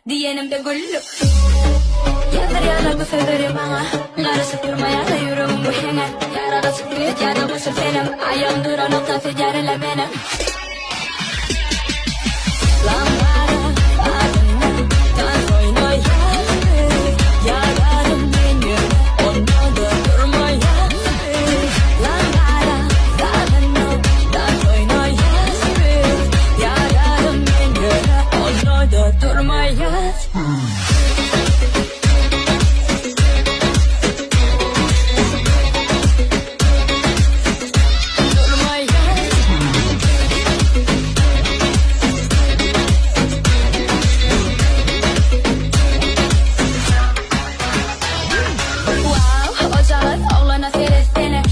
Diyenim de güllük Yazdır yana bu sözleri bana Karışıp durmaya da yüreğim bu hemen Yarada sıkıyet ya da bu seferim Ayağım duran noktası yarıla benim Lambada adına dans oynayalım Yaradım beni ondan da durmayalım Lambada adına dans oynayalım Yaradım beni ondan da durmayalım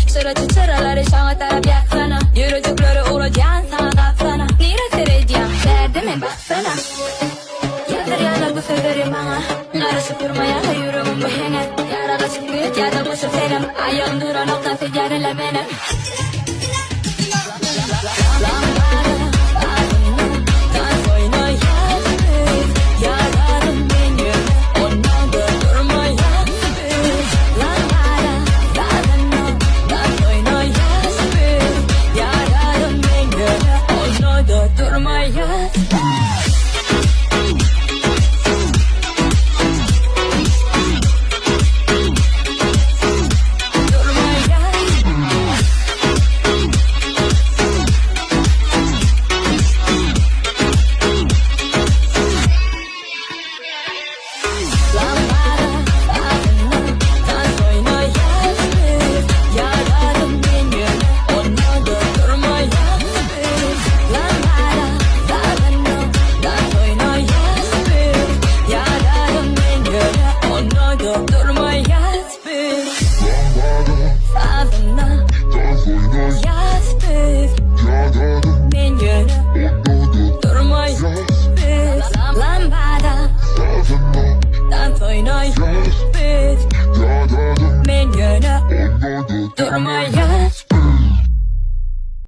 Sıracı çıraları şana taraf yaksana Yürücükleri uğrayan sana kapsana Nire sereceğim derdime baksana Yazdır yana bu sözleri bana Karışıp durmaya da yüreğim bu hemen Yarada sıkıyet ya da bu seferim Ayağım duran noktası yarıla benim Durmaya